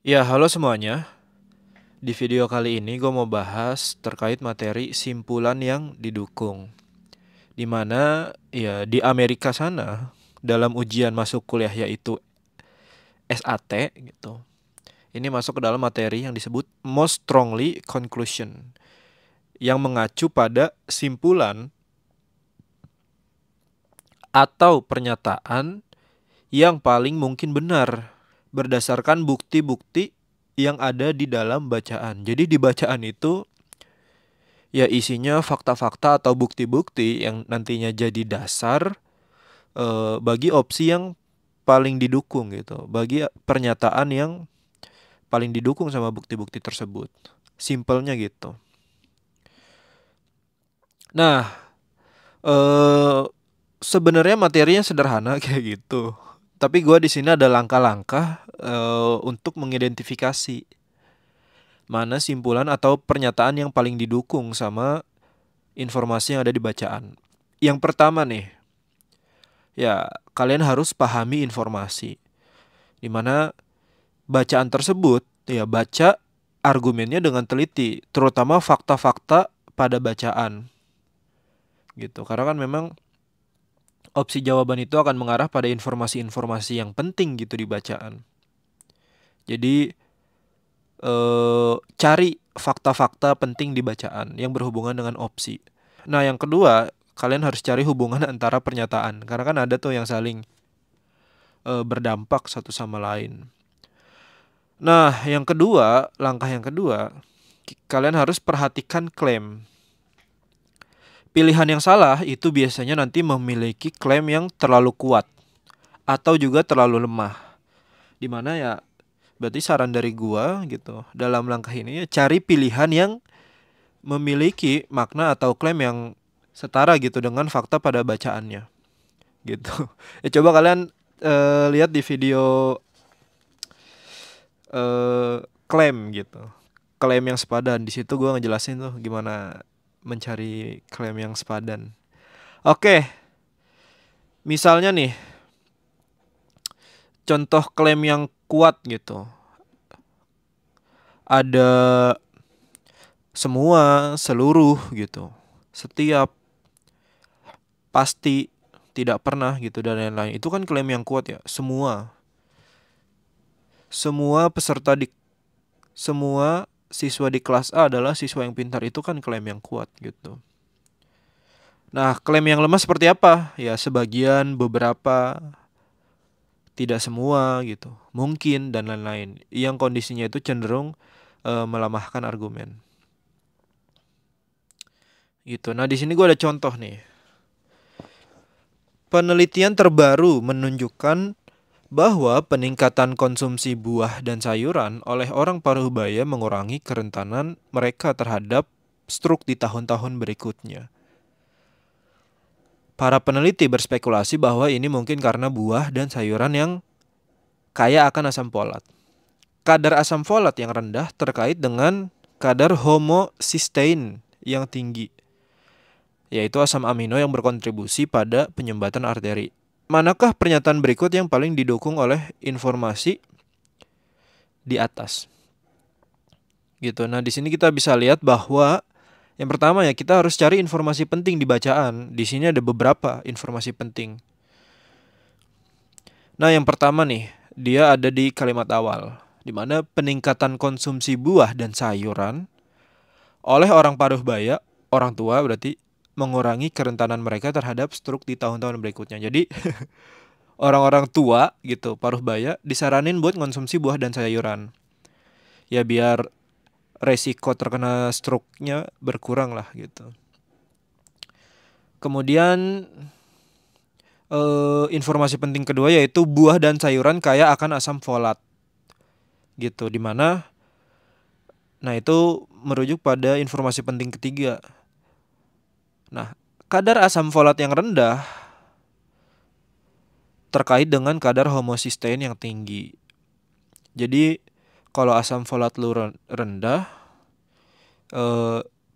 Ya, halo semuanya. Di video kali ini gue mau bahas terkait materi simpulan yang didukung. Di mana ya di Amerika sana dalam ujian masuk kuliah yaitu SAT gitu. Ini masuk ke dalam materi yang disebut most strongly conclusion yang mengacu pada simpulan atau pernyataan yang paling mungkin benar berdasarkan bukti-bukti yang ada di dalam bacaan. Jadi di bacaan itu ya isinya fakta-fakta atau bukti-bukti yang nantinya jadi dasar bagi opsi yang paling didukung gitu, bagi pernyataan yang paling didukung sama bukti-bukti tersebut. Simpelnya gitu. Nah, eh sebenarnya materinya sederhana kayak gitu. Tapi gua di sini ada langkah-langkah untuk mengidentifikasi mana simpulan atau pernyataan yang paling didukung sama informasi yang ada di bacaan. Yang pertama nih, ya, kalian harus pahami informasi. Di mana bacaan tersebut, ya baca argumennya dengan teliti, terutama fakta-fakta pada bacaan. Gitu. Karena kan memang opsi jawaban itu akan mengarah pada informasi-informasi yang penting gitu di bacaan. Jadi cari fakta-fakta penting di bacaan yang berhubungan dengan opsi. Nah, yang kedua, kalian harus cari hubungan antara pernyataan. Karena kan ada tuh yang saling berdampak satu sama lain. Nah, langkah yang kedua, kalian harus perhatikan klaim. Pilihan yang salah itu biasanya nanti memiliki klaim yang terlalu kuat atau juga terlalu lemah. Dimana ya, berarti saran dari gua gitu, dalam langkah ini ya cari pilihan yang memiliki makna atau klaim yang setara gitu dengan fakta pada bacaannya. Gitu. Ya coba kalian lihat di video klaim gitu. Klaim yang sepadan. Di situ gue ngejelasin tuh gimana mencari klaim yang sepadan. Oke, misalnya nih, contoh klaim yang kuat gitu. Ada semua, seluruh gitu. Setiap, pasti, tidak pernah gitu dan lain-lain. Itu kan klaim yang kuat ya. Semua. Semua peserta di semua siswa di kelas A adalah siswa yang pintar, itu kan klaim yang kuat gitu. Nah, klaim yang lemah seperti apa? Ya, sebagian, beberapa, tidak semua gitu. Mungkin dan lain-lain. Yang kondisinya itu cenderung melemahkan argumen. Gitu. Nah, di sini gue ada contoh nih. Penelitian terbaru menunjukkan bahwa peningkatan konsumsi buah dan sayuran oleh orang parubaya mengurangi kerentanan mereka terhadap stroke di tahun-tahun berikutnya. Para peneliti berspekulasi bahwa ini mungkin karena buah dan sayuran yang kaya akan asam folat. Kadar asam folat yang rendah terkait dengan kadar homocysteine yang tinggi, yaitu asam amino yang berkontribusi pada penyumbatan arteri. Manakah pernyataan berikut yang paling didukung oleh informasi di atas? Gitu. Nah, di sini kita bisa lihat bahwa yang pertama ya kita harus cari informasi penting di bacaan. Di sini ada beberapa informasi penting. Nah, yang pertama nih, dia ada di kalimat awal, di mana peningkatan konsumsi buah dan sayuran oleh orang paruh baya, orang tua berarti, mengurangi kerentanan mereka terhadap stroke di tahun-tahun berikutnya. Jadi orang-orang tua gitu, paruh baya, disaranin buat konsumsi buah dan sayuran. Ya biar resiko terkena stroke-nya berkurang lah gitu. Kemudian informasi penting kedua yaitu buah dan sayuran kaya akan asam folat. Gitu, dimana nah itu merujuk pada informasi penting ketiga. Nah, kadar asam folat yang rendah terkait dengan kadar homocysteine yang tinggi. Jadi kalau asam folat lu rendah,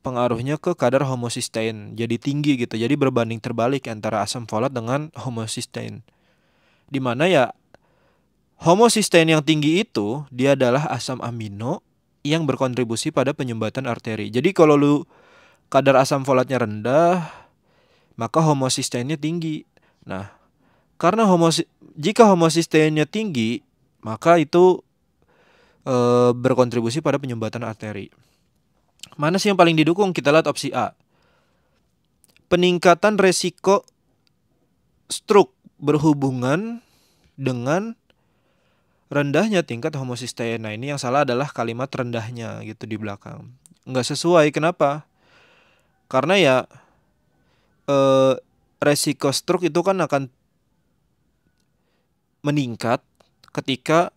pengaruhnya ke kadar homocysteine jadi tinggi gitu. Jadi berbanding terbalik antara asam folat dengan homocysteine. Di mana ya Homocysteine yang tinggi itu dia adalah asam amino yang berkontribusi pada penyumbatan arteri. Jadi kalau lu kadar asam folatnya rendah, maka homocysteinnya tinggi. Nah, karena jika homocysteinnya tinggi, maka itu berkontribusi pada penyumbatan arteri. Mana sih yang paling didukung? Kita lihat opsi A. Peningkatan resiko stroke berhubungan dengan rendahnya tingkat homocysteine. Nah, ini yang salah adalah kalimat rendahnya gitu di belakang. Nggak sesuai. Kenapa? Karena ya resiko stroke itu kan akan meningkat ketika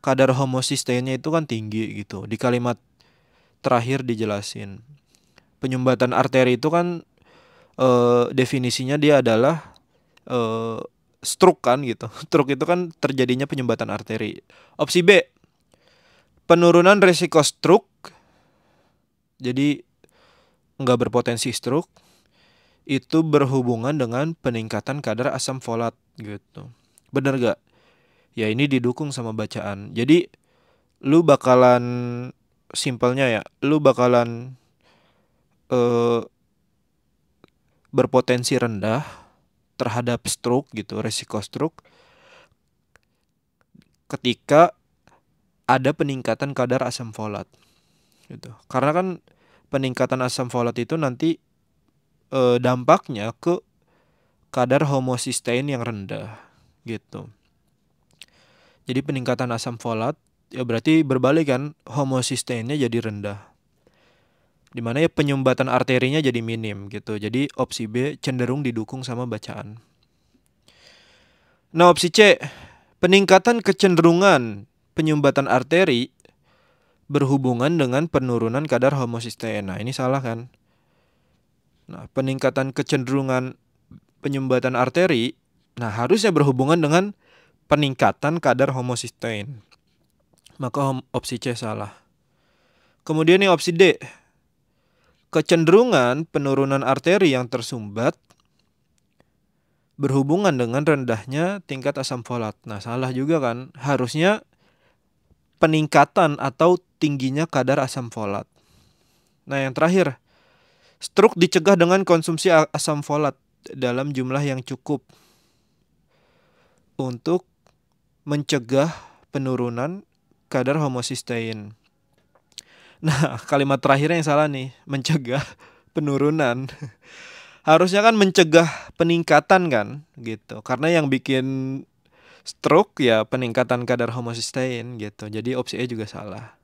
kadar homocysteinnya itu kan tinggi gitu. Di kalimat terakhir dijelasin. Penyumbatan arteri itu kan definisinya dia adalah stroke kan gitu. Stroke itu kan terjadinya penyumbatan arteri. Opsi B, penurunan resiko stroke. Jadi nggak berpotensi stroke. Itu berhubungan dengan peningkatan kadar asam folat gitu. Bener gak? Ya ini didukung sama bacaan. Jadi lu bakalan simpelnya ya, lu bakalan berpotensi rendah terhadap stroke gitu, resiko stroke ketika ada peningkatan kadar asam folat gitu. Karena kan peningkatan asam folat itu nanti dampaknya ke kadar homocysteine yang rendah gitu. Jadi peningkatan asam folat ya berarti berbalik kan, homocysteinnya jadi rendah. Dimana ya penyumbatan arterinya jadi minim gitu. Jadi opsi B cenderung didukung sama bacaan. Nah opsi C, peningkatan kecenderungan penyumbatan arteri berhubungan dengan penurunan kadar homocysteine. Nah ini salah kan. Nah peningkatan kecenderungan penyumbatan arteri, nah harusnya berhubungan dengan peningkatan kadar homocysteine. Maka opsi C salah. Kemudian nih opsi D, kecenderungan penurunan arteri yang tersumbat berhubungan dengan rendahnya tingkat asam folat. Nah salah juga kan. Harusnya peningkatan atau tingginya kadar asam folat. Nah yang terakhir, stroke dicegah dengan konsumsi asam folat dalam jumlah yang cukup untuk mencegah penurunan kadar homocysteine. Nah kalimat terakhirnya yang salah nih, mencegah penurunan. Harusnya kan mencegah peningkatan kan gitu. Karena yang bikin stroke ya peningkatan kadar homocysteine gitu. Jadi opsi E juga salah.